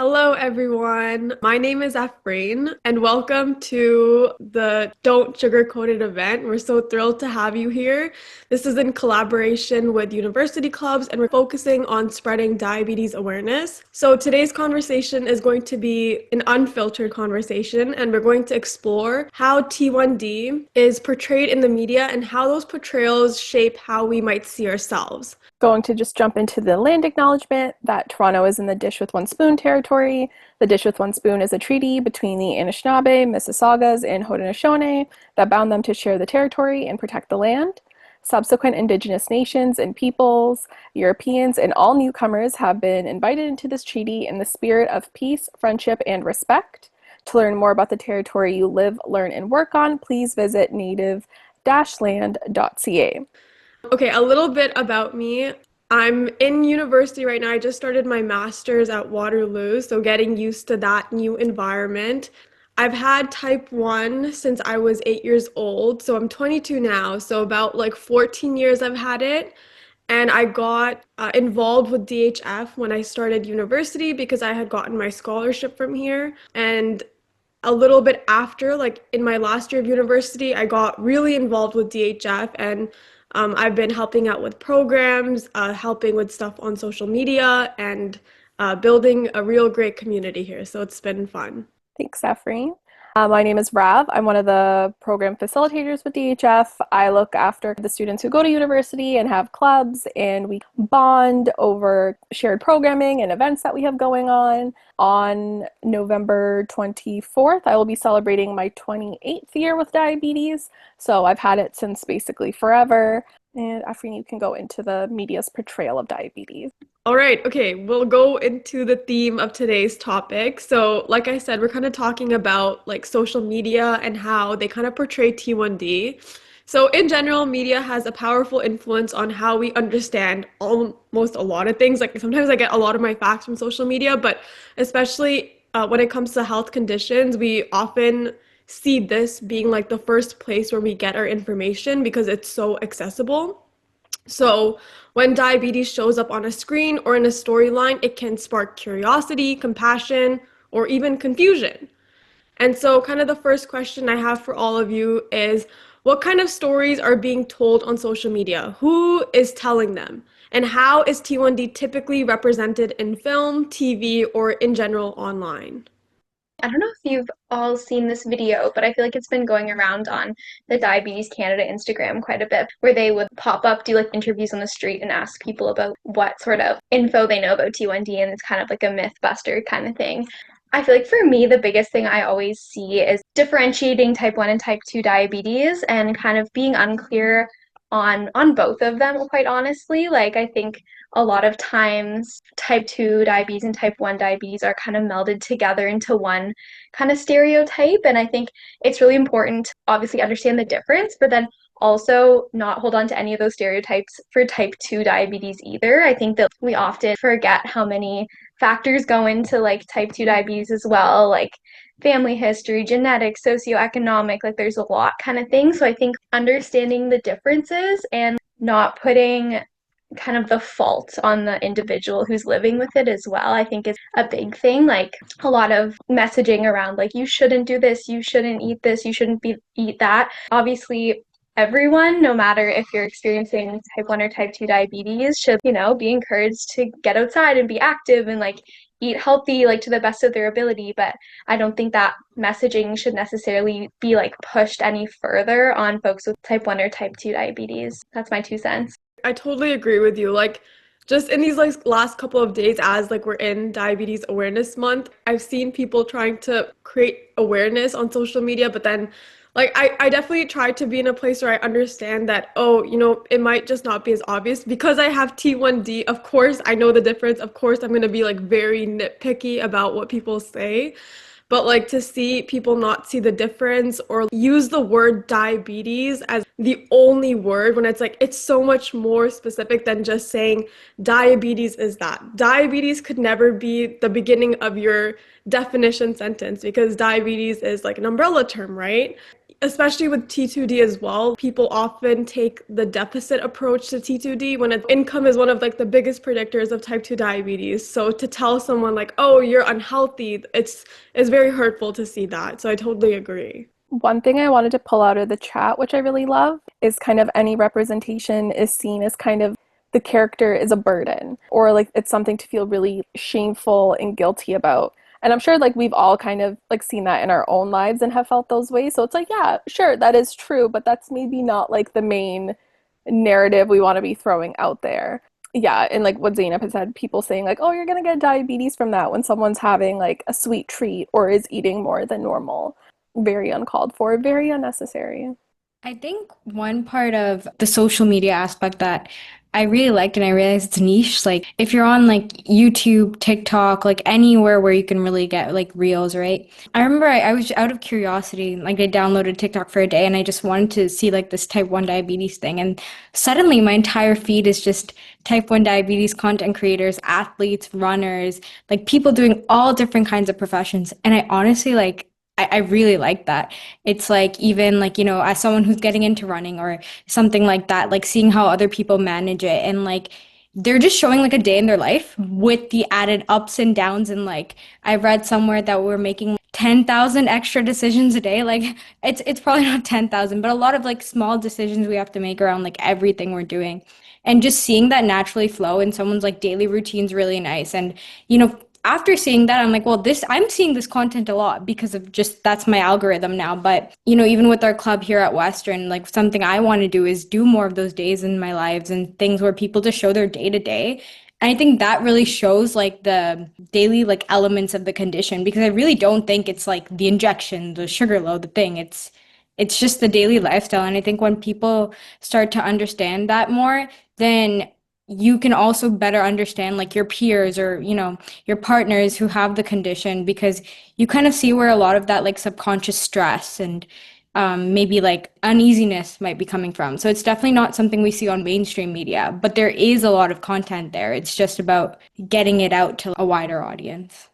Hello, everyone. My name is Afreen, and welcome to the Don't Sugarcoat It event. We're so thrilled to have you here. This is in collaboration with university clubs, and we're focusing on spreading diabetes awareness. So today's conversation is going to be an unfiltered conversation, and we're going to explore how T1D is portrayed in the media and how those portrayals shape how we might see ourselves. Going to just jump into the land acknowledgement that Toronto is in the Dish with One Spoon territory. The Dish with One Spoon is a treaty between the Anishinaabe, Mississaugas, and Haudenosaunee that bound them to share the territory and protect the land. Subsequent Indigenous nations and peoples, Europeans, and all newcomers have been invited into this treaty in the spirit of peace, friendship, and respect. To learn more about the territory you live, learn, and work on, please visit native-land.ca. Okay, a little bit about me. I'm in university right now. I just started my master's at Waterloo, so getting used to that new environment. I've had type 1 since I was 8 years old, so I'm 22 now, so about like 14 years I've had it. And I got involved with DHF when I started university because I had gotten my scholarship from here. And a little bit after, like in my last year of university, I got really involved with DHF and I've been helping out with programs, helping with stuff on social media, and building a real great community here. So it's been fun. Thanks, Afreen. My name is Rav. I'm one of the program facilitators with DHF. I look after the students who go to university and have clubs, and we bond over shared programming and events that we have going on. On November 24th, I will be celebrating my 28th year with diabetes. So I've had it since basically forever. And Afreen, you can go into the media's portrayal of diabetes. All right, okay, we'll go into the theme of today's topic. So, like I said, we're kind of talking about like social media and how they kind of portray T1D. So, in general, media has a powerful influence on how we understand almost a lot of things. Like sometimes I get a lot of my facts from social media, but especially when it comes to health conditions, we often see this being like the first place where we get our information because it's so accessible. So when diabetes shows up on a screen or in a storyline, it can spark curiosity, compassion, or even confusion. And so kind of the first question I have for all of you is, what kind of stories are being told on social media? Who is telling them? And how is T1D typically represented in film, TV, or in general online? I don't know if you've all seen this video, but I feel like it's been going around on the Diabetes Canada Instagram quite a bit, where they would pop up, do like interviews on the street and ask people about what sort of info they know about T1D, and it's kind of like a myth buster kind of thing. I feel like for me, the biggest thing I always see is differentiating type 1 and type 2 diabetes and kind of being unclear on both of them, quite honestly. Like, I think a lot of times type 2 diabetes and type 1 diabetes are kind of melded together into one kind of stereotype. And I think it's really important to obviously understand the difference, but then also not hold on to any of those stereotypes for type 2 diabetes either. I think that we often forget how many factors go into like type 2 diabetes as well, like family history, genetics, socioeconomic, like there's a lot kind of thing. So I think understanding the differences and not putting kind of the fault on the individual who's living with it as well, I think is a big thing. Like a lot of messaging around like, you shouldn't do this, you shouldn't eat this, you shouldn't eat that. Obviously, everyone, no matter if you're experiencing type 1 or type 2 diabetes, should, be encouraged to get outside and be active and like eat healthy, like to the best of their ability. But I don't think that messaging should necessarily be like pushed any further on folks with type 1 or type 2 diabetes. That's my 2 cents. I totally agree with you. Like, just in these like last couple of days, as like we're in Diabetes Awareness Month, I've seen people trying to create awareness on social media, but then like I definitely try to be in a place where I understand that, oh, it might just not be as obvious because I have T1D. Of course, I know the difference. Of course, I'm going to be like very nitpicky about what people say. But like to see people not see the difference or use the word diabetes as the only word when it's like, it's so much more specific than just saying diabetes is that. Diabetes could never be the beginning of your definition sentence because diabetes is like an umbrella term, right? especially with T2D as well, people often take the deficit approach to T2D when income is one of like the biggest predictors of type 2 diabetes. So to tell someone like, oh, you're unhealthy, it's very hurtful to see that. So I totally agree. One thing I wanted to pull out of the chat, which I really love, is kind of any representation is seen as kind of the character is a burden, or like it's something to feel really shameful and guilty about. And I'm sure like we've all kind of like seen that in our own lives and have felt those ways. So it's like, yeah, sure, that is true, but that's maybe not like the main narrative we want to be throwing out there. Yeah, and like what Zainab has said, people saying like, oh, you're gonna get diabetes from that when someone's having like a sweet treat or is eating more than normal. Very uncalled for, very unnecessary. I think one part of the social media aspect that I really liked and I realized it's niche, like if you're on like YouTube, TikTok, like anywhere where you can really get like reels, right? I remember I was out of curiosity, like I downloaded TikTok for a day and I just wanted to see like this type 1 diabetes thing. And suddenly my entire feed is just type 1 diabetes content creators, athletes, runners, like people doing all different kinds of professions. And I honestly like, I really like that. It's like even like, you know, as someone who's getting into running or something like that, like seeing how other people manage it and like they're just showing like a day in their life with the added ups and downs. And like I read somewhere that we're making 10,000 extra decisions a day. Like it's probably not 10,000, but a lot of like small decisions we have to make around like everything we're doing. And just seeing that naturally flow in someone's like daily routine's really nice. And, you know, after seeing that, I'm like, well, I'm seeing this content a lot because of just that's my algorithm now. But, you know, even with our club here at Western, like something I want to do is do more of those days in my lives and things where people just show their day to day. And I think that really shows like the daily like elements of the condition because I really don't think it's like the injection, the sugar load, the thing. It's just the daily lifestyle. And I think when people start to understand that more, then you can also better understand like your peers or, you know, your partners who have the condition because you kind of see where a lot of that like subconscious stress and maybe like uneasiness might be coming from. So it's definitely not something we see on mainstream media, but there is a lot of content there. It's just about getting it out to a wider audience.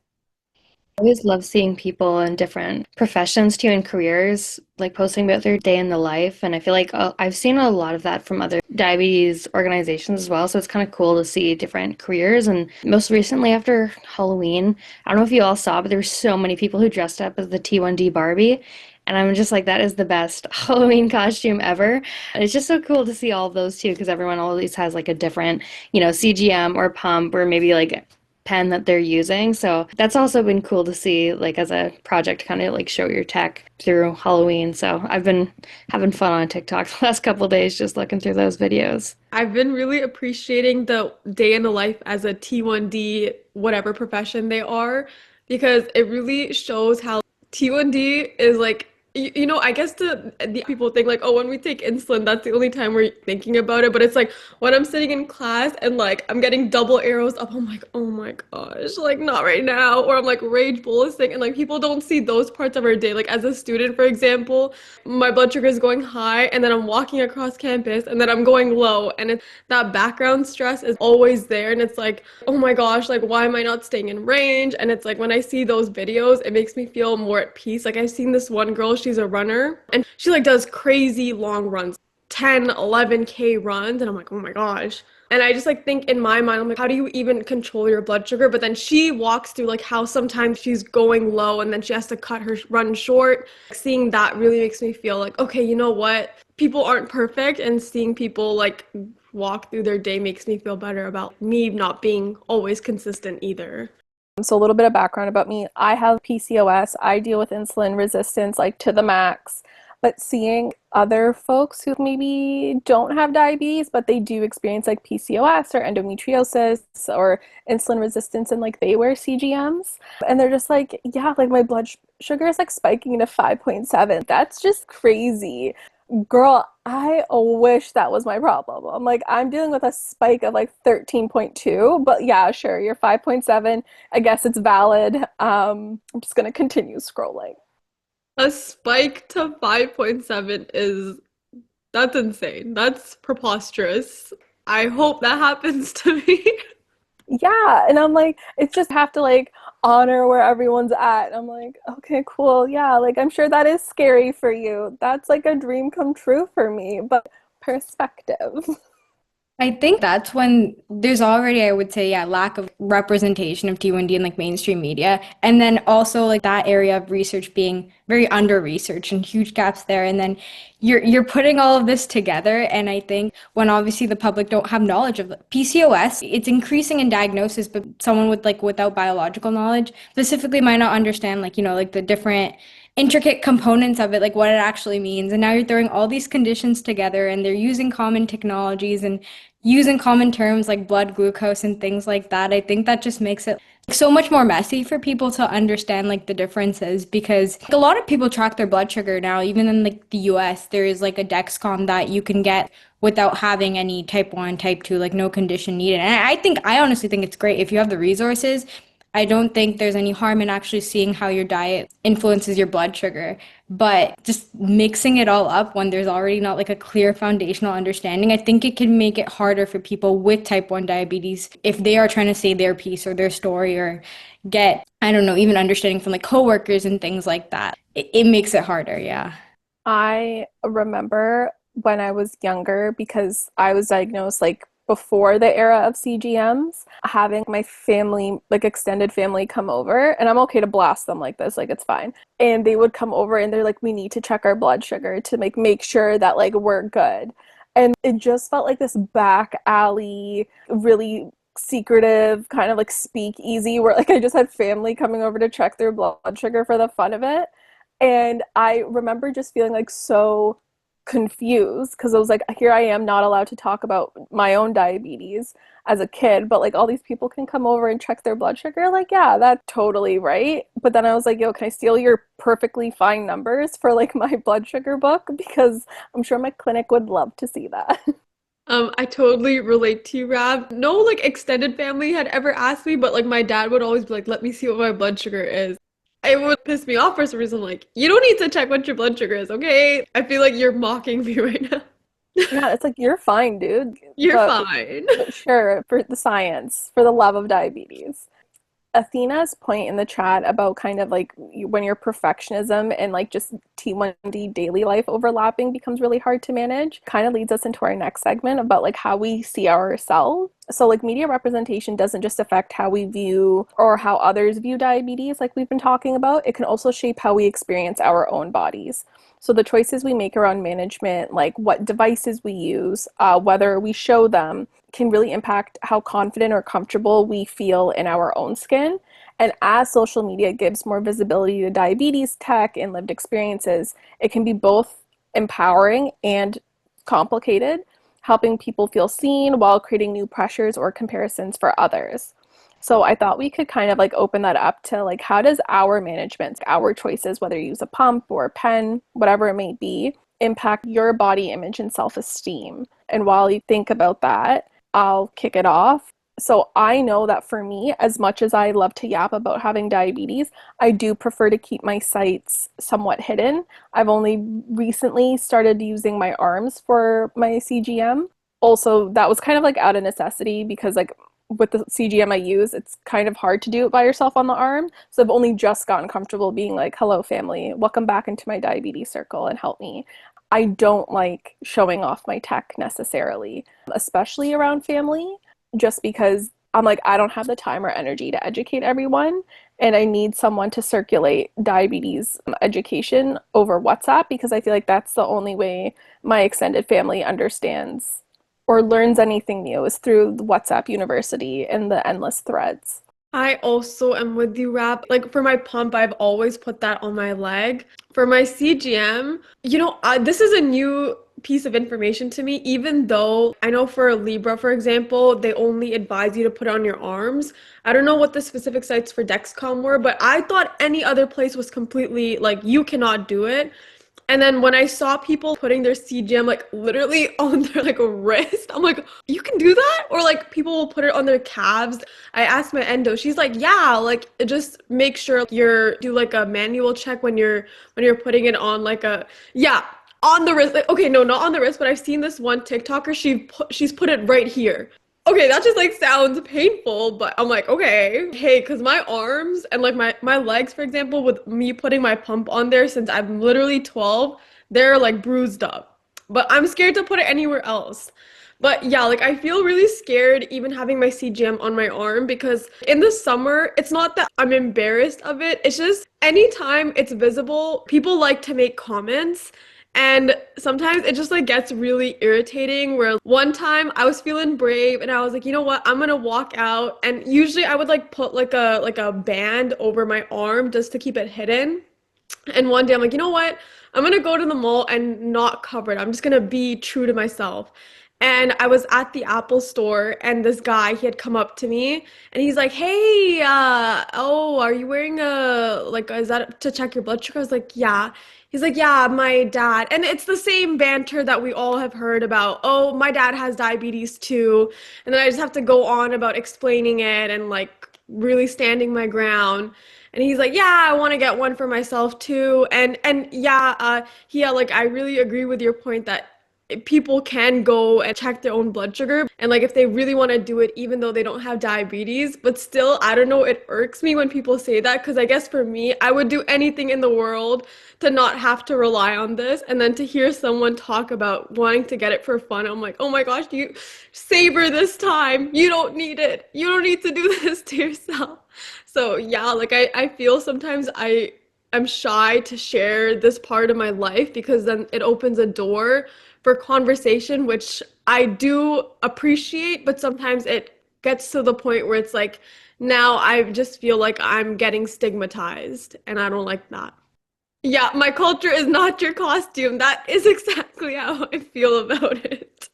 I always love seeing people in different professions too and careers, like posting about their day in the life. And I feel like I've seen a lot of that from other diabetes organizations as well. So it's kind of cool to see different careers. And most recently after Halloween, I don't know if you all saw, but there were so many people who dressed up as the T1D Barbie. And I'm just like, that is the best Halloween costume ever. And it's just so cool to see all of those too, because everyone always has like a different, you know, CGM or pump or maybe like pen that they're using. So that's also been cool to see, like as a project, kind of like show your tech through Halloween. So I've been having fun on TikTok the last couple of days just looking through those videos. I've been really appreciating the day in the life as a T1D, whatever profession they are, because it really shows how T1D is like, you know, I guess the people think like, oh, when we take insulin, that's the only time we're thinking about it. But it's like when I'm sitting in class and like I'm getting double arrows up, I'm like, oh my gosh, like not right now. Or I'm like rage bolusing and like people don't see those parts of our day. Like as a student, for example, my blood sugar is going high and then I'm walking across campus and then I'm going low. And that background stress is always there. And it's like, oh my gosh, like why am I not staying in range? And it's like when I see those videos, it makes me feel more at peace. Like I've seen this one girl, she's a runner and she like does crazy long runs, 10, 11K runs. And I'm like, oh my gosh. And I just like think in my mind, I'm like, how do you even control your blood sugar? But then she walks through like how sometimes she's going low and then she has to cut her run short. Seeing that really makes me feel like, okay, you know what? People aren't perfect, and seeing people like walk through their day makes me feel better about me not being always consistent either. So a little bit of background about me. I have PCOS. I deal with insulin resistance like to the max. But seeing other folks who maybe don't have diabetes, but they do experience like PCOS or endometriosis or insulin resistance and like they wear CGMs and they're just like, yeah, like my blood sugar is like spiking to 5.7. That's just crazy. Girl, I wish that was my problem. I'm like, I'm dealing with a spike of like 13.2, but yeah, sure, you're 5.7. I guess it's valid. I'm just gonna continue scrolling. A spike to 5.7 that's insane. That's preposterous. I hope that happens to me. Yeah, and I'm like, it's just have to like honor where everyone's at. And I'm like, okay, cool. Yeah, like I'm sure that is scary for you. That's like a dream come true for me, but perspective. I think that's when there's already, I would say, yeah, lack of representation of T1D in like mainstream media. And then also like that area of research being very under researched and huge gaps there. And then you're putting all of this together. And I think when obviously the public don't have knowledge of PCOS, it's increasing in diagnosis, but someone with like without biological knowledge specifically might not understand like, like the different intricate components of it, like what it actually means. And now you're throwing all these conditions together and they're using common technologies and using common terms like blood glucose and things like that. I think that just makes it so much more messy for people to understand like the differences because like, a lot of people track their blood sugar now. Even in like the US, there is like a Dexcom that you can get without having any type 1, type 2, like no condition needed. And I honestly think it's great if you have the resources. I don't think there's any harm in actually seeing how your diet influences your blood sugar. But just mixing it all up when there's already not like a clear foundational understanding, I think it can make it harder for people with type 1 diabetes if they are trying to say their piece or their story or get, I don't know, even understanding from like coworkers and things like that. It makes it harder, yeah. I remember when I was younger, because I was diagnosed like before the era of CGMs, having my family, like extended family, come over, and I'm okay to blast them like this, like it's fine. And they would come over and they're like, we need to check our blood sugar to like make sure that like we're good. And it just felt like this back alley, really secretive kind of like speak easy where like I just had family coming over to check their blood sugar for the fun of it. And I remember just feeling like so confused because I was like, here I am not allowed to talk about my own diabetes as a kid, but like all these people can come over and check their blood sugar. Like, yeah, that's totally right. But then I was like, yo, can I steal your perfectly fine numbers for like my blood sugar book? Because I'm sure my clinic would love to see that. I totally relate to you, Rab. No, like extended family had ever asked me, but like my dad would always be like, let me see what my blood sugar is. It would piss me off for some reason. Like, you don't need to check what your blood sugar is, okay? I feel like you're mocking me right now. Yeah, it's like you're fine, dude. You're But fine. sure, for the science, for the love of diabetes. Athena's point in the chat about kind of like when your perfectionism and like just T1D daily life overlapping becomes really hard to manage kind of leads us into our next segment about like how we see ourselves. So like media representation doesn't just affect how we view or how others view diabetes like we've been talking about. It can also shape how we experience our own bodies. So the choices we make around management, like what devices we use, whether we show them, can really impact how confident or comfortable we feel in our own skin. And as social media gives more visibility to diabetes tech and lived experiences, it can be both empowering and complicated, helping people feel seen while creating new pressures or comparisons for others. So I thought we could kind of like open that up to like how does our management, our choices, whether you use a pump or a pen, whatever it may be, impact your body image and self-esteem. And while you think about that, I'll kick it off. So I know that for me, as much as I love to yap about having diabetes, I do prefer to keep my sites somewhat hidden. I've only recently started using my arms for my CGM. Also, that was kind of like out of necessity because like with the CGM I use, it's kind of hard to do it by yourself on the arm. So I've only just gotten comfortable being like, hello family, welcome back into my diabetes circle and help me. I don't like showing off my tech necessarily, especially around family, just because I'm like, I don't have the time or energy to educate everyone. And I need someone to circulate diabetes education over WhatsApp because I feel like that's the only way my extended family understands or learns anything new is through the WhatsApp University and the endless threads. I also am with you, Rap. Like for my pump, I've always put that on my leg. For my CGM, this is a new piece of information to me, even though I know for Libra, for example, they only advise you to put it on your arms. I don't know what the specific sites for Dexcom were, but I thought any other place was completely like, you cannot do it. And then when I saw people putting their CGM like literally on their like wrist, I'm like, you can do that? Or like people will put it on their calves. I asked my endo, she's like, yeah, like just make sure you're do like a manual check when you're putting it on like on the wrist. Like, okay, no, not on the wrist, but I've seen this one TikToker, she's put it right here. Okay, that just like sounds painful, but I'm like, okay. Hey, because my arms and like my legs, for example, with me putting my pump on there since I'm literally 12, they're like bruised up. But I'm scared to put it anywhere else. But yeah, like I feel really scared even having my CGM on my arm because in the summer, it's not that I'm embarrassed of it. It's just anytime it's visible, people like to make comments. And sometimes it just like gets really irritating where one time I was feeling brave and I was like, you know what, I'm gonna walk out. And usually I would like put like a band over my arm just to keep it hidden. And one day I'm like, you know what? I'm gonna go to the mall and not cover it. I'm just gonna be true to myself. And I was at the Apple store and this guy, he had come up to me and he's like, hey, oh, are you wearing is that to check your blood sugar? I was like, yeah. He's like, yeah, my dad. And it's the same banter that we all have heard about. Oh, my dad has diabetes too. And then I just have to go on about explaining it and like really standing my ground. And he's like, yeah, I want to get one for myself too. And yeah, yeah, like I really agree with your point that people can go and check their own blood sugar and like if they really want to do it even though they don't have diabetes, but still I don't know, it irks me when people say that because I guess for me I would do anything in the world to not have to rely on this, and then to hear someone talk about wanting to get it for fun, I'm like, oh my gosh, do you savor this time? You don't need it, you don't need to do this to yourself. So yeah, like I feel sometimes I'm shy to share this part of my life because then it opens a door for conversation, which I do appreciate, but sometimes it gets to the point where it's like now I just feel like I'm getting stigmatized and I don't like that. Yeah, my culture is not your costume. That is exactly how I feel about it.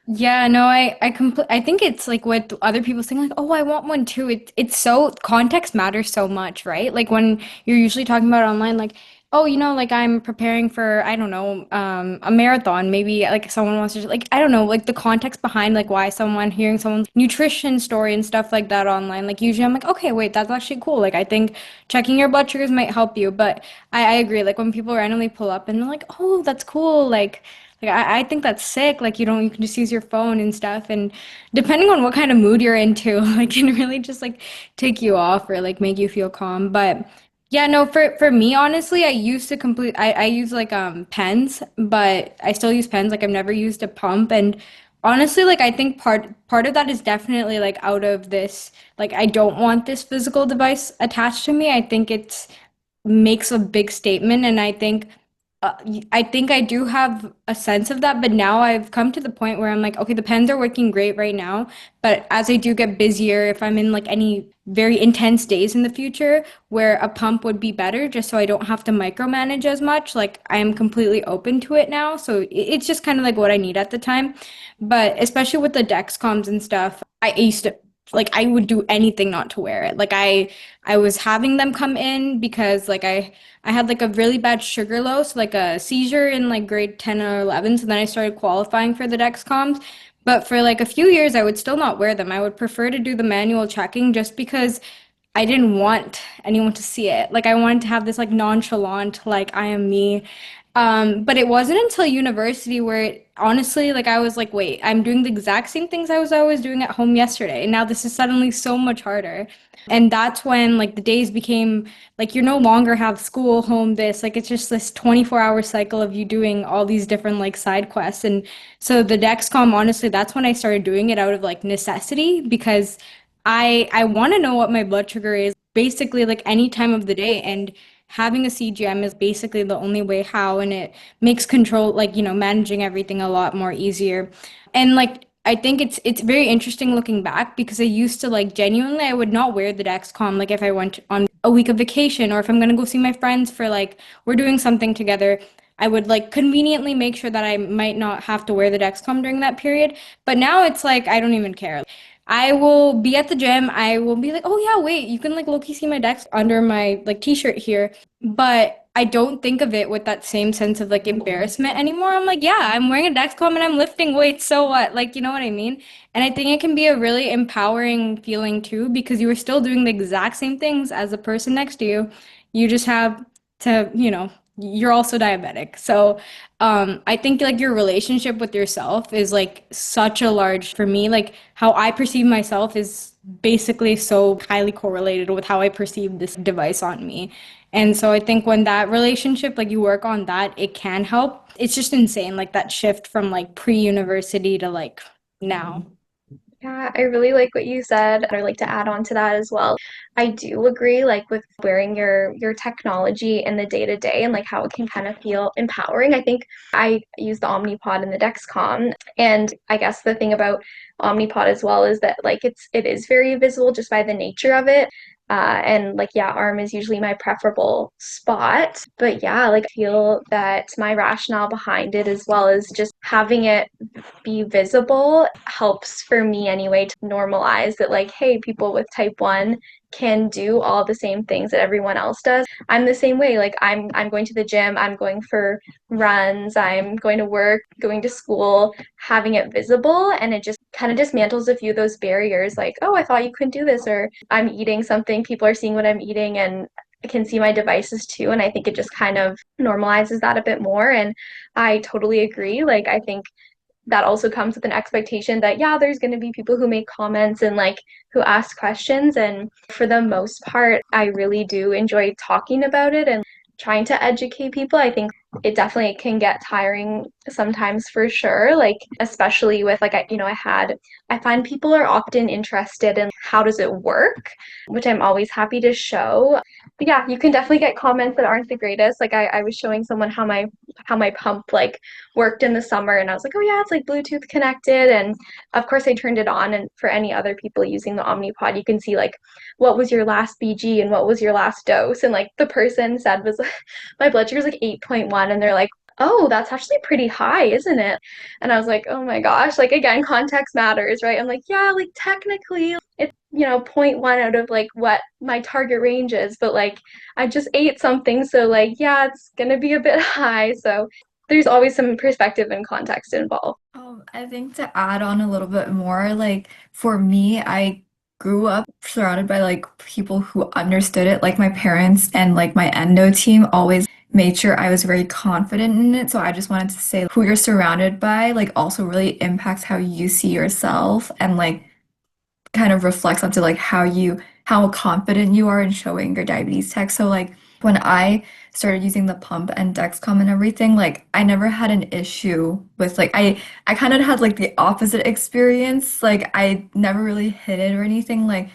Yeah, no, I think it's like what other people saying like, "Oh, I want one too." It's so context matters so much, right? Like when you're usually talking about online like, "Oh, like I'm preparing for, I don't know, a marathon." Maybe like someone wants to like I don't know, like the context behind like why someone hearing someone's nutrition story and stuff like that online. Like usually I'm like, "Okay, wait, that's actually cool." Like I think checking your blood sugars might help you, but I agree. Like when people randomly pull up and they're like, "Oh, that's cool." Like I think that's sick. Like you can just use your phone and stuff. And depending on what kind of mood you're into, like can really just like take you off or like make you feel calm. But yeah, no, for me, honestly, I used to I use like pens, but I still use pens. Like I've never used a pump. And honestly, like I think part of that is definitely like out of this, like I don't want this physical device attached to me. I think it's makes a big statement, and I think I do have a sense of that, but now I've come to the point where I'm like, okay, the pens are working great right now, but as I do get busier, if I'm in like any very intense days in the future where a pump would be better, just so I don't have to micromanage as much, like I am completely open to it now. So it's just kind of like what I need at the time. But especially with the Dexcoms and stuff, I used to like I would do anything not to wear it. Like I was having them come in because like I had like a really bad sugar low, so like a seizure in like grade 10 or 11. So then I started qualifying for the Dexcoms. But for like a few years, I would still not wear them. I would prefer to do the manual checking just because I didn't want anyone to see it. Like I wanted to have this like nonchalant, like I am me. But it wasn't until university where honestly, like I was like, wait, I'm doing the exact same things I was always doing at home yesterday. And now this is suddenly so much harder. And that's when like the days became like you no longer have school, home, this, like it's just this 24-hour cycle of you doing all these different like side quests. And so the Dexcom, honestly, that's when I started doing it out of like necessity because I want to know what my blood sugar is basically like any time of the day. And having a CGM is basically the only way how, and it makes control, like, managing everything a lot more easier. And like, I think it's very interesting looking back because I used to like genuinely I would not wear the Dexcom like if I went on a week of vacation or if I'm gonna go see my friends for like we're doing something together. I would like conveniently make sure that I might not have to wear the Dexcom during that period. But now it's like I don't even care. I will be at the gym. I will be like, oh yeah, wait, you can like low-key see my Dex under my like t-shirt here. But I don't think of it with that same sense of like embarrassment anymore. I'm like, yeah, I'm wearing a Dexcom and I'm lifting weights, so what? Like, you know what I mean? And I think it can be a really empowering feeling too, because you are still doing the exact same things as the person next to you. You just have to, you're also diabetic. So I think like your relationship with yourself is like such a large, for me, like how I perceive myself is basically so highly correlated with how I perceive this device on me. And so I think when that relationship, like you work on that, it can help. It's just insane, like that shift from like pre-university to like now. Yeah, I really like what you said. I'd like to add on to that as well. I do agree, like with wearing your technology in the day to day and like how it can kind of feel empowering. I think I use the Omnipod and the Dexcom, and I guess the thing about Omnipod as well is that like it is very visible just by the nature of it. And like yeah, arm is usually my preferable spot. But yeah, like I feel that my rationale behind it as well is just having it be visible helps for me anyway to normalize that like hey, people with type 1 can do all the same things that everyone else does. I'm the same way. Like I'm going to the gym, I'm going for runs, I'm going to work, going to school, having it visible, and it just kind of dismantles a few of those barriers like, oh, I thought you couldn't do this, or I'm eating something, people are seeing what I'm eating and can see my devices too. And I think it just kind of normalizes that a bit more. And I totally agree. Like I think that also comes with an expectation that yeah, there's going to be people who make comments and like who ask questions, and for the most part I really do enjoy talking about it and trying to educate people. I think it definitely can get tiring sometimes for sure, like especially with like I find people are often interested in how does it work, which I'm always happy to show. But yeah, you can definitely get comments that aren't the greatest. Like I was showing someone how my pump like worked in the summer, and I was like, oh yeah, it's like Bluetooth connected, and of course I turned it on, and for any other people using the Omnipod you can see like what was your last BG and what was your last dose, and like the person said was my blood sugar was like 8.1, and they're like, oh, that's actually pretty high, isn't it? And I was like, oh my gosh, like again, context matters, right? I'm like, yeah, like technically it's zero point 0.1 out of like what my target range is, but like I just ate something, so like yeah, it's gonna be a bit high. So there's always some perspective and context involved. I think to add on a little bit more, like for me, I grew up surrounded by like people who understood it, like my parents and like my endo team always made sure I was very confident in it. So I just wanted to say who you're surrounded by like also really impacts how you see yourself and like kind of reflects onto like how confident you are in showing your diabetes tech. So like when I started using the pump and Dexcom and everything, like I never had an issue with like I kind of had like the opposite experience. Like I never really hid it or anything. Like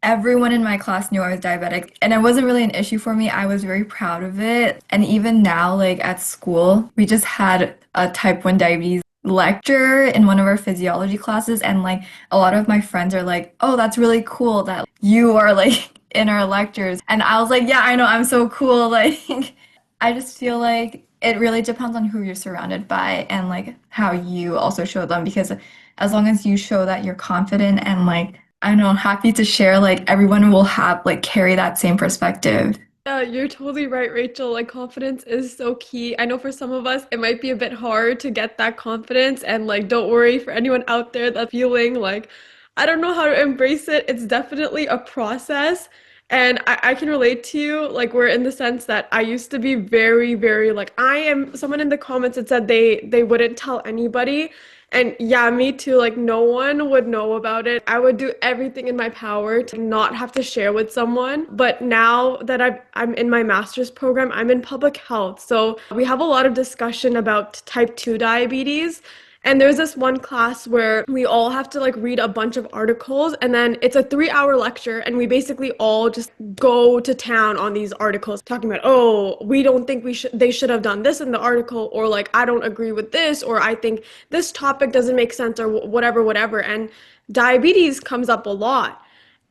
everyone in my class knew I was diabetic, and it wasn't really an issue for me. I was very proud of it. And even now, like at school, we just had a type 1 diabetes lecture in one of our physiology classes, and like a lot of my friends are like, "Oh, that's really cool that you are like in our lectures." And I was like, "Yeah, I know, I'm so cool." Like I just feel like it really depends on who you're surrounded by and like how you also show them, because as long as you show that you're confident and like I don't know, happy to share, like everyone will have like carry that same perspective. Yeah, you're totally right, Rachel. Like, confidence is so key. I know for some of us, it might be a bit hard to get that confidence. And, like, don't worry for anyone out there that's feeling like, I don't know how to embrace it. It's definitely a process. And I can relate to you, like, we're in the sense that I used to be very, very, like, I am someone in the comments that said they wouldn't tell anybody. And yeah, me too. Like, no one would know about it. I would do everything in my power to not have to share with someone. But now that I'm in my master's program, I'm in public health. So we have a lot of discussion about type 2 diabetes. And there's this one class where we all have to like read a bunch of articles, and then it's a 3-hour lecture, and we basically all just go to town on these articles talking about, oh, we don't think they should have done this in the article, or like I don't agree with this, or I think this topic doesn't make sense, or whatever. And diabetes comes up a lot.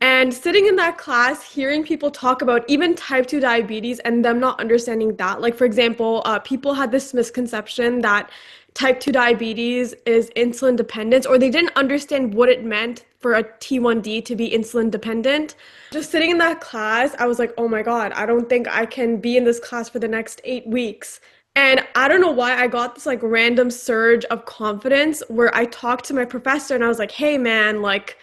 And sitting in that class, hearing people talk about even type 2 diabetes and them not understanding that, like, for example, people had this misconception that type 2 diabetes is insulin dependence, or they didn't understand what it meant for a T1D to be insulin dependent. Just sitting in that class, I was like, oh my God, I don't think I can be in this class for the next 8 weeks. And I don't know why I got this like random surge of confidence where I talked to my professor and I was like, hey man, like,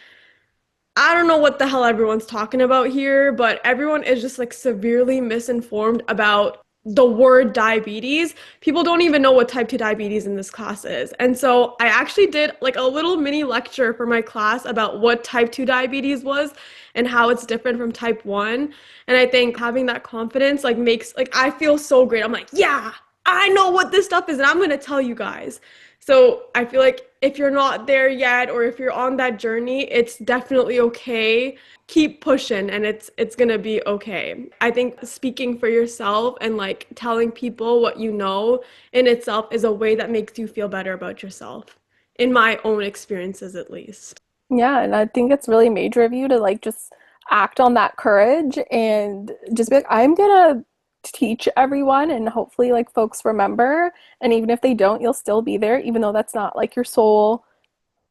I don't know what the hell everyone's talking about here, but everyone is just like severely misinformed about the word diabetes, people don't even know what type 2 diabetes in this class is. And so I actually did like a little mini lecture for my class about what type 2 diabetes was and how it's different from type 1. And I think having that confidence like makes like I feel so great. I'm like, yeah, I know what this stuff is and I'm going to tell you guys. So I feel like if you're not there yet or if you're on that journey, it's definitely okay. Keep pushing and it's going to be okay. I think speaking for yourself and like telling people what you know in itself is a way that makes you feel better about yourself, in my own experiences at least. Yeah, and I think it's really major of you to like just act on that courage and just be like, I'm gonna teach everyone and hopefully like folks remember. And even if they don't, you'll still be there, even though that's not like your sole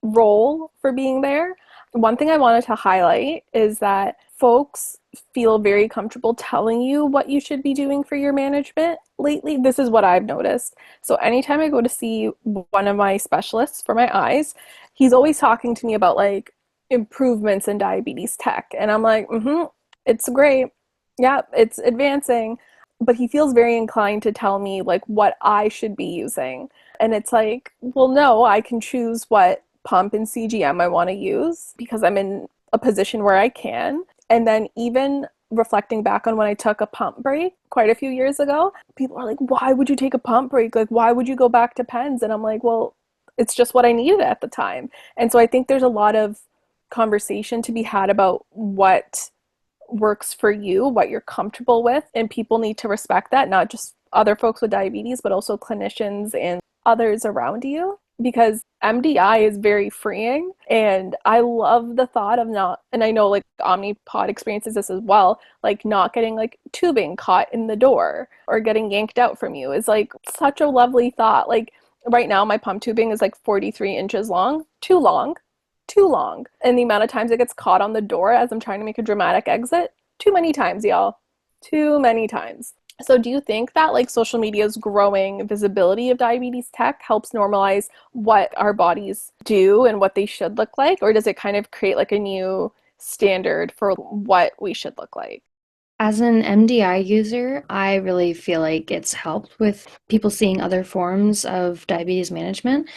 role for being there. One thing I wanted to highlight is that folks feel very comfortable telling you what you should be doing for your management lately. This is what I've noticed. So anytime I go to see one of my specialists for my eyes, he's always talking to me about like improvements in diabetes tech. And I'm like, it's great. Yeah, it's advancing. But he feels very inclined to tell me like what I should be using. And it's like, well, no, I can choose what pump and CGM I want to use because I'm in a position where I can. And then even reflecting back on when I took a pump break quite a few years ago, people are like, why would you take a pump break? Like, why would you go back to pens? And I'm like, well, it's just what I needed at the time. And so I think there's a lot of conversation to be had about what works for you, what you're comfortable with, and people need to respect that, not just other folks with diabetes, but also clinicians and others around you, because MDI is very freeing. And I love the thought of not, and I know like Omnipod experiences this as well, like not getting like tubing caught in the door or getting yanked out from you is like such a lovely thought. Like right now, my pump tubing is like 43 inches long, too long. Too long. And the amount of times it gets caught on the door as I'm trying to make a dramatic exit, too many times, y'all. Too many times. So do you think that like social media's growing visibility of diabetes tech helps normalize what our bodies do and what they should look like? Or does it kind of create like a new standard for what we should look like? As an MDI user, I really feel like it's helped with people seeing other forms of diabetes management.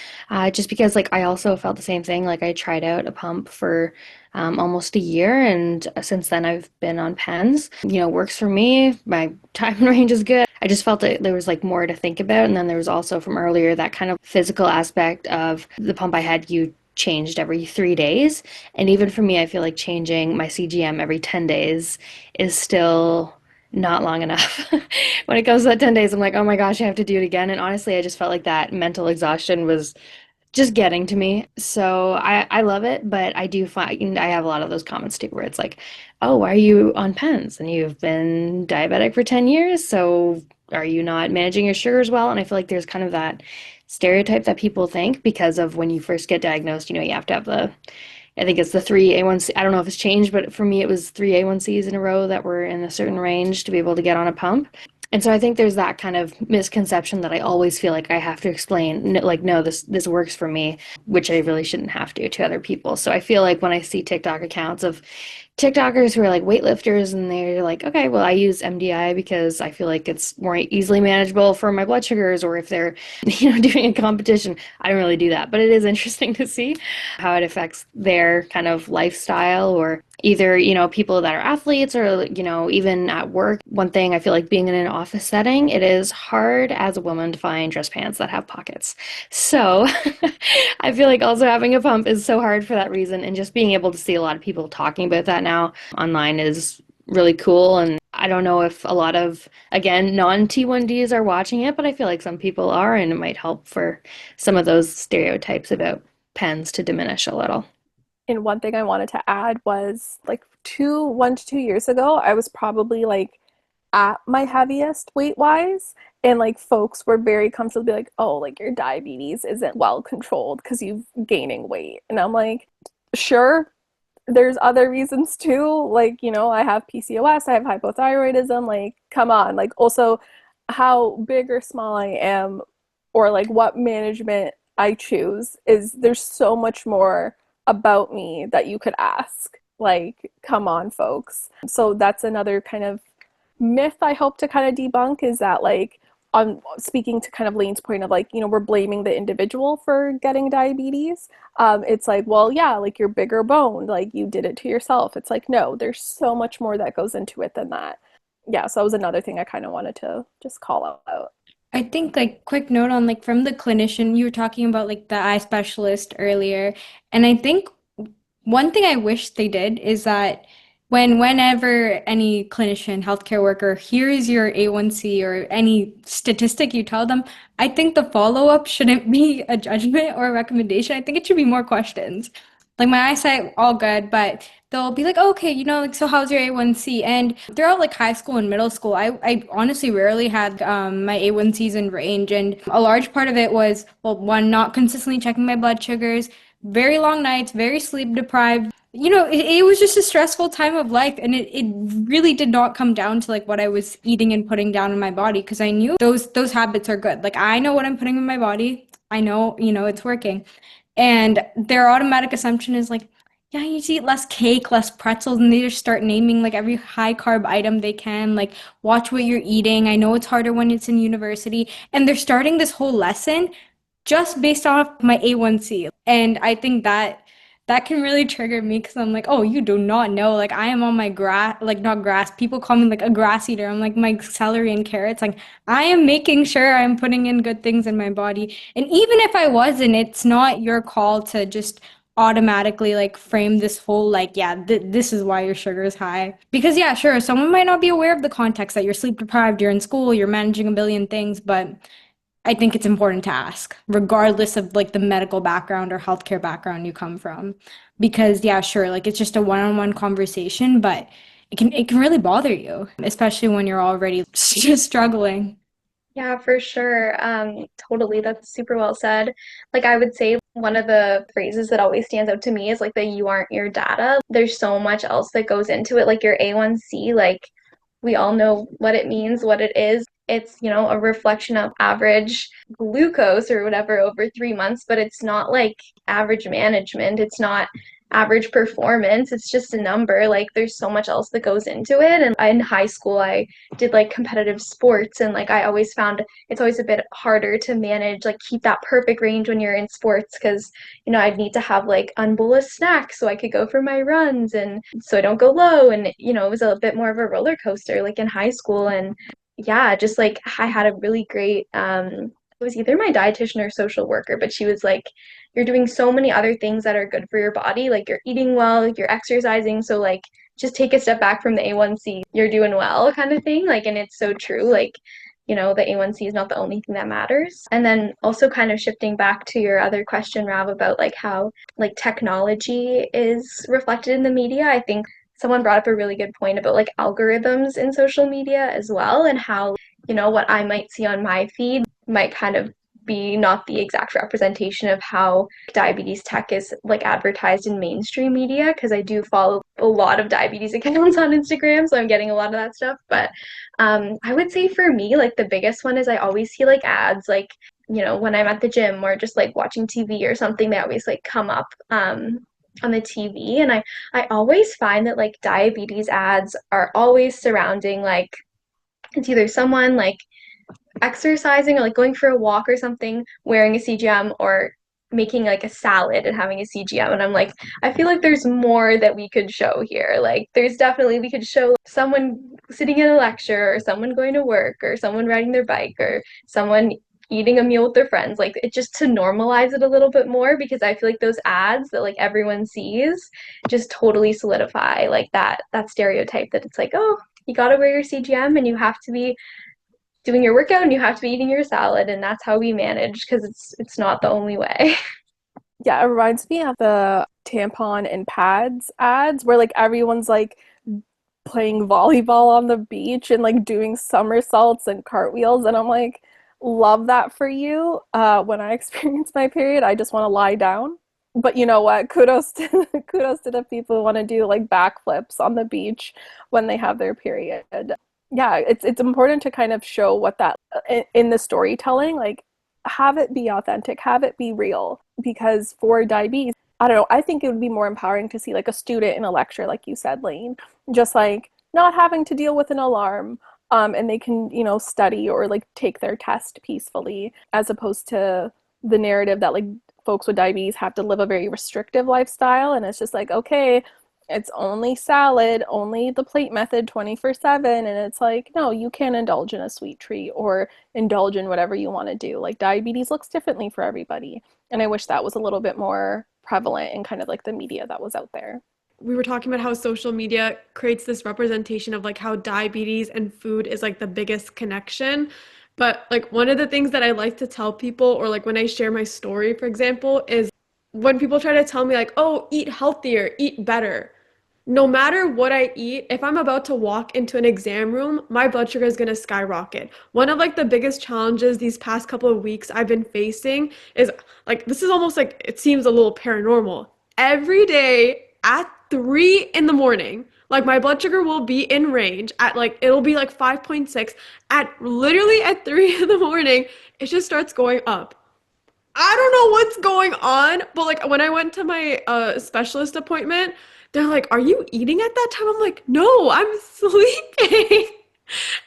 Just because, like, I also felt the same thing. Like, I tried out a pump for almost a year, and since then I've been on pens. You know, works for me. My time and range is good. I just felt that there was like more to think about, and then there was also from earlier that kind of physical aspect of the pump I had. You changed every 3 days. And even for me, I feel like changing my CGM every 10 days is still not long enough. When it comes to that 10 days, I'm like, oh my gosh, I have to do it again. And honestly, I just felt like that mental exhaustion was just getting to me. So I love it, but I do find I have a lot of those comments too where it's like, oh, why are you on pens? And you've been diabetic for 10 years, so are you not managing your sugars well? And I feel like there's kind of that stereotype that people think because of when you first get diagnosed, you know, you have to have the, I think it's the three A1C. I don't know if it's changed, but for me, it was three A1Cs in a row that were in a certain range to be able to get on a pump. And so I think there's that kind of misconception that I always feel like I have to explain, like, no, this works for me, which I really shouldn't have to other people. So I feel like when I see TikTok accounts of TikTokers who are like weightlifters and they're like, okay, well, I use MDI because I feel like it's more easily manageable for my blood sugars, or if they're, you know, doing a competition, I don't really do that. But it is interesting to see how it affects their kind of lifestyle, or either, you know, people that are athletes or, you know, even at work. One thing I feel like being in an office setting, it is hard as a woman to find dress pants that have pockets. So I feel like also having a pump is so hard for that reason. And just being able to see a lot of people talking about that now online is really cool. And I don't know if a lot of, again, non-T1Ds are watching it, but I feel like some people are, and it might help for some of those stereotypes about pens to diminish a little. And one thing I wanted to add was like 1 to 2 years ago, I was probably like at my heaviest weight wise. And like folks were very comfortable to be like, oh, like your diabetes isn't well controlled because you've gaining weight. And I'm like, sure, there's other reasons too. Like, you know, I have PCOS, I have hypothyroidism. Like, come on. Like, also, how big or small I am, or like what management I choose, is there's so much more about me that you could ask. Like, come on, folks. So that's another kind of myth I hope to kind of debunk is that, like, on speaking to kind of Lane's point of, like, we're blaming the individual for getting diabetes. It's like, well, yeah, like, you're bigger boned, like, you did it to yourself. It's like, no, there's so much more that goes into it than that. Yeah, so that was another thing I kind of wanted to just call out. I think like quick note on like from the clinician, you were talking about like the eye specialist earlier. And I think one thing I wish they did is that whenever any clinician, healthcare worker hears your A1C or any statistic you tell them, I think the follow-up shouldn't be a judgment or a recommendation. I think it should be more questions. Like my eyesight, all good, but they'll be like, oh, okay, like, so how's your A1C? And throughout like high school and middle school, I honestly rarely had my A1Cs in range. And a large part of it was, well, one, not consistently checking my blood sugars, very long nights, very sleep deprived. It was just a stressful time of life. And it really did not come down to like what I was eating and putting down in my body because I knew those habits are good. Like I know what I'm putting in my body. I know, it's working. And their automatic assumption is like, yeah, you need to eat less cake, less pretzels, and they just start naming like every high carb item they can, like watch what you're eating. I know it's harder when it's in university. And they're starting this whole lesson just based off my A1C. And I think that can really trigger me because I'm like, oh, you do not know. Like I am on my grass, like not grass. People call me like a grass eater. I'm like my celery and carrots. Like I am making sure I'm putting in good things in my body. And even if I wasn't, it's not your call to just automatically like frame this whole like, yeah, this is why your sugar is high. Because yeah, sure, someone might not be aware of the context that you're sleep deprived, you're in school, you're managing a billion things, but I think it's important to ask, regardless of like the medical background or healthcare background you come from. Because yeah, sure, like it's just a one-on-one conversation, but it can really bother you, especially when you're already just struggling. Yeah, for sure. Totally. That's super well said. Like I would say one of the phrases that always stands out to me is like that you aren't your data. There's so much else that goes into it, like your A1C, like we all know what it means, what it is. It's, a reflection of average glucose or whatever over 3 months, but it's not like average management. It's not average performance. It's just a number. Like there's so much else that goes into it. And in high school, I did like competitive sports, and like I always found it's always a bit harder to manage, like keep that perfect range when you're in sports because, I'd need to have like unbolus snacks so I could go for my runs and so I don't go low. And, it was a bit more of a roller coaster like in high school. And yeah, just like I had a really great it was either my dietitian or social worker, but she was like, you're doing so many other things that are good for your body. Like you're eating well, you're exercising. So like just take a step back from the A1C. You're doing well kind of thing. Like, and it's so true. Like, the A1C is not the only thing that matters. And then also kind of shifting back to your other question, Rav, about like how like technology is reflected in the media. I think someone brought up a really good point about like algorithms in social media as well, and how, what I might see on my feed might kind of be not the exact representation of how diabetes tech is like advertised in mainstream media, because I do follow a lot of diabetes accounts on Instagram, so I'm getting a lot of that stuff. But I would say for me, like the biggest one is I always see like ads, like, when I'm at the gym or just like watching TV or something, they always like come up on the TV. And I always find that like diabetes ads are always surrounding like it's either someone like exercising or like going for a walk or something wearing a CGM, or making like a salad and having a CGM. And I'm like, I feel like there's more that we could show here. Like there's definitely we could show someone sitting in a lecture, or someone going to work, or someone riding their bike, or someone eating a meal with their friends, like it just to normalize it a little bit more, because I feel like those ads that like everyone sees just totally solidify like that stereotype that it's like, oh, you got to wear your CGM and you have to be doing your workout and you have to be eating your salad, and that's how we manage, because it's not the only way. Yeah, it reminds me of the tampon and pads ads where like everyone's like playing volleyball on the beach and like doing somersaults and cartwheels, and I'm like, love that for you. When I experience my period, I just want to lie down. But you know what? Kudos to kudos to the people who want to do like backflips on the beach when they have their period. Yeah, it's important to kind of show what that in the storytelling, like have it be authentic, have it be real. Because for diabetes, I don't know, I think it would be more empowering to see like a student in a lecture, like you said, Lane, just like not having to deal with an alarm, and they can, study or like take their test peacefully, as opposed to the narrative that like folks with diabetes have to live a very restrictive lifestyle. And it's just like, okay, it's only salad, only the plate method 24/7. And it's like, no, you can indulge in a sweet treat or indulge in whatever you want to do. Like diabetes looks differently for everybody. And I wish that was a little bit more prevalent in kind of like the media that was out there. We were talking about how social media creates this representation of like how diabetes and food is like the biggest connection. But like one of the things that I like to tell people, or like when I share my story, for example, is when people try to tell me like, oh, eat healthier, eat better. No matter what I eat, if I'm about to walk into an exam room, my blood sugar is going to skyrocket. One of like the biggest challenges these past couple of weeks I've been facing is like, this is almost like, it seems a little paranormal. Every day at 3 in the morning, like my blood sugar will be in range at like, it'll be like 5.6 at literally at 3 in the morning. It just starts going up. I don't know what's going on, but like when I went to my specialist appointment, they're like, "Are you eating at that time?" I'm like, "No, I'm sleeping."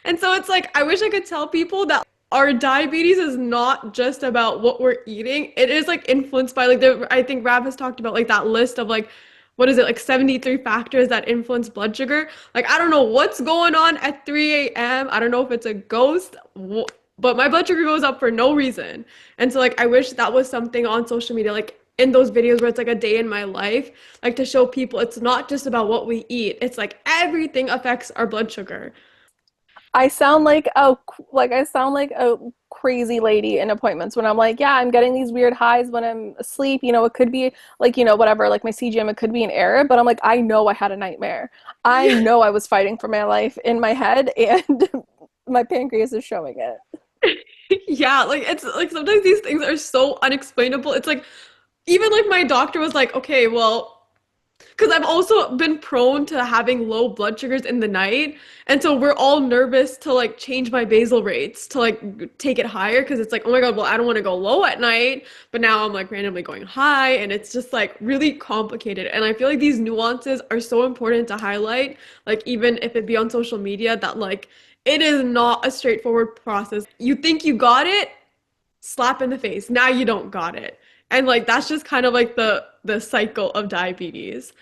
And so it's like I wish I could tell people that our diabetes is not just about what we're eating. It is like influenced by like I think Rab has talked about like that list of like what is it, like 73 factors that influence blood sugar. Like I don't know what's going on at 3 a.m. I don't know if it's a ghost, but my blood sugar goes up for no reason. And so like I wish that was something on social media, like in those videos where it's like a day in my life, like to show people it's not just about what we eat. It's like everything affects our blood sugar. I sound like a crazy lady in appointments when I'm like, yeah, I'm getting these weird highs when I'm asleep. It could be like, whatever, like my CGM, it could be an error, but I'm like, I know I had a nightmare. I know I was fighting for my life in my head, and my pancreas is showing it. Yeah, like it's like sometimes these things are so unexplainable. It's like even like my doctor was like, okay, well, because I've also been prone to having low blood sugars in the night. And so we're all nervous to like change my basal rates to like take it higher because it's like, oh my God, well, I don't want to go low at night. But now I'm like randomly going high and it's just like really complicated. And I feel like these nuances are so important to highlight, like even if it be on social media, that like it is not a straightforward process. You think you got it, slap in the face. Now you don't got it. And like that's just kind of like the cycle of diabetes.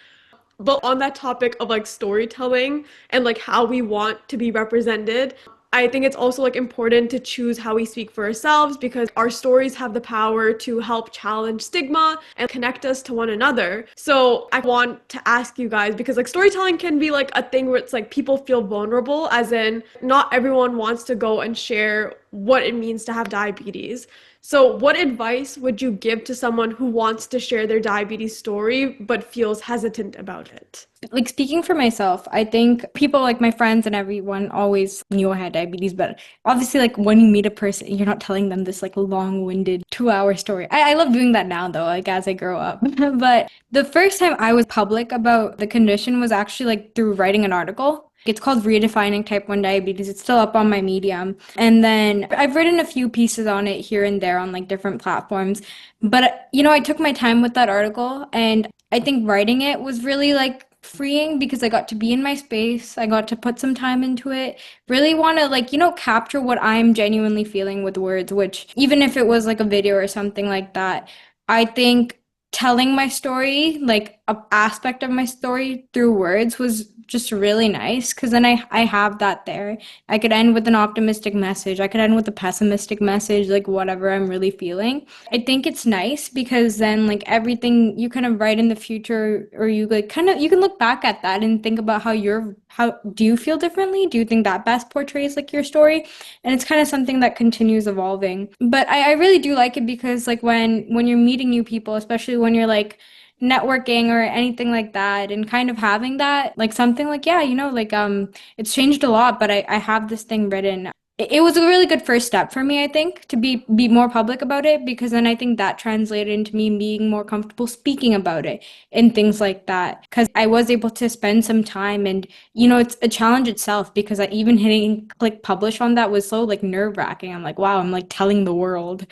But on that topic of like storytelling and like how we want to be represented, I think it's also like important to choose how we speak for ourselves because our stories have the power to help challenge stigma and connect us to one another. So I want to ask you guys, because like storytelling can be like a thing where it's like people feel vulnerable, as in not everyone wants to go and share what it means to have diabetes. So what advice would you give to someone who wants to share their diabetes story but feels hesitant about it? Like speaking for myself, I think people like my friends and everyone always knew I had diabetes, but obviously like when you meet a person, you're not telling them this like long-winded 2-hour story. I love doing that now though, like as I grow up. But the first time I was public about the condition was actually like through writing an article. It's called Redefining Type 1 Diabetes. It's still up on my Medium. And then I've written a few pieces on it here and there on like different platforms. But I took my time with that article and I think writing it was really like freeing because I got to be in my space. I got to put some time into it. Really want to like, capture what I'm genuinely feeling with words, which even if it was like a video or something like that, I think telling my story, like an aspect of my story through words was just really nice because then I have that there. I could end with an optimistic message. I could end with a pessimistic message, like whatever I'm really feeling. I think it's nice because then like everything you kind of write in the future or you like kind of you can look back at that and think about how do you feel differently? Do you think that best portrays like your story? And it's kind of something that continues evolving. But I really do like it because like when you're meeting new people, especially when you're like networking or anything like that and kind of having that like something like it's changed a lot but I have this thing written. It was a really good first step for me, I think, to be more public about it because then I think that translated into me being more comfortable speaking about it and things like that because I was able to spend some time and it's a challenge itself because even hitting click publish on that was so like nerve-wracking. I'm like, wow, I'm like telling the world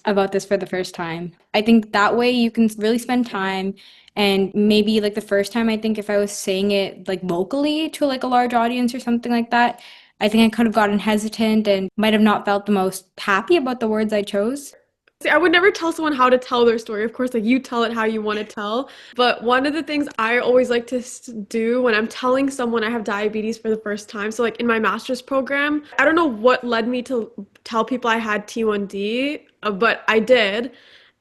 about this for the first time. I think that way you can really spend time and maybe like the first time I think if I was saying it like vocally to like a large audience or something like that, I think I could have gotten hesitant and might have not felt the most happy about the words I chose. See, I would never tell someone how to tell their story. Of course, like you tell it how you want to tell. But one of the things I always like to do when I'm telling someone I have diabetes for the first time, so like in my master's program, I don't know what led me to tell people I had T1D, but I did.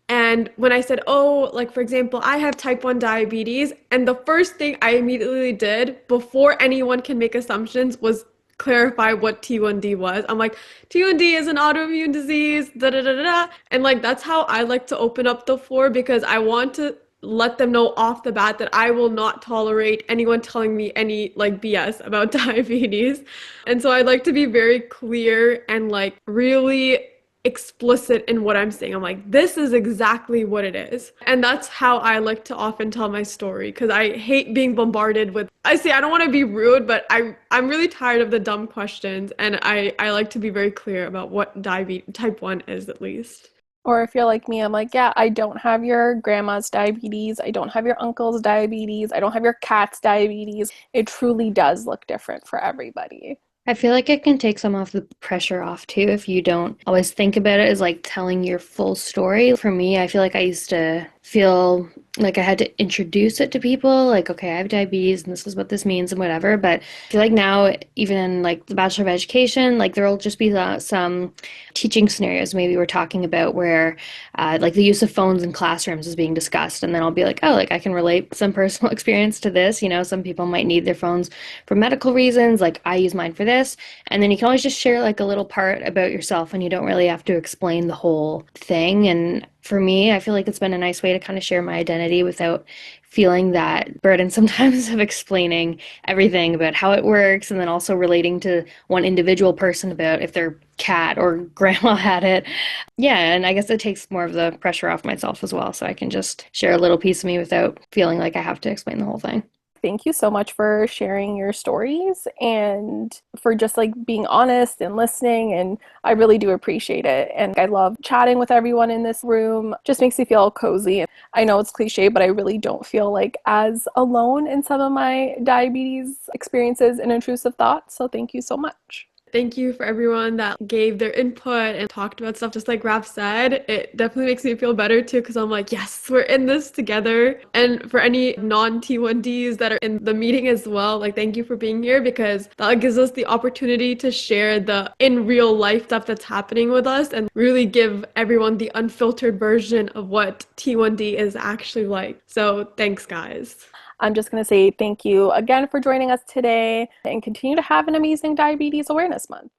And when I said, oh, like for example, I have type 1 diabetes, and the first thing I immediately did before anyone can make assumptions was clarify what T1D was. I'm like, T1D is an autoimmune disease, da da da da da. And like that's how I like to open up the floor because I want to let them know off the bat that I will not tolerate anyone telling me any like BS about diabetes. And so I like to be very clear and like really explicit in what I'm saying. I'm like, this is exactly what it is. And that's how I like to often tell my story because I hate being bombarded with, I don't want to be rude, but I'm really tired of the dumb questions. And I like to be very clear about what diabetes type 1 is at least. Or if you're like me, I'm like, yeah, I don't have your grandma's diabetes. I don't have your uncle's diabetes. I don't have your cat's diabetes. It truly does look different for everybody. I feel like it can take some of the pressure off too if you don't always think about it as like telling your full story. For me, I feel like I used to feel like I had to introduce it to people, like, okay, I have diabetes and this is what this means and whatever. But I feel like now, even in like the Bachelor of Education, like there will just be some teaching scenarios maybe we're talking about where like the use of phones in classrooms is being discussed. And then I'll be like, oh, like I can relate some personal experience to this. You know, some people might need their phones for medical reasons. Like I use mine for this. And then you can always just share like a little part about yourself and you don't really have to explain the whole thing. And for me, I feel like it's been a nice way to kind of share my identity without feeling that burden sometimes of explaining everything about how it works and then also relating to one individual person about if their cat or grandma had it. Yeah, and I guess it takes more of the pressure off myself as well, so I can just share a little piece of me without feeling like I have to explain the whole thing. Thank you so much for sharing your stories and for just like being honest and listening. And I really do appreciate it. And I love chatting with everyone in this room. Just makes me feel cozy. I know it's cliche, but I really don't feel like as alone in some of my diabetes experiences and intrusive thoughts. So thank you so much. Thank you for everyone that gave their input and talked about stuff just like Raph said. It definitely makes me feel better too because I'm like, yes, we're in this together. And for any non-T1Ds that are in the meeting as well, like thank you for being here because that gives us the opportunity to share the in real life stuff that's happening with us and really give everyone the unfiltered version of what T1D is actually like. So thanks, guys. I'm just going to say thank you again for joining us today and continue to have an amazing Diabetes Awareness Month.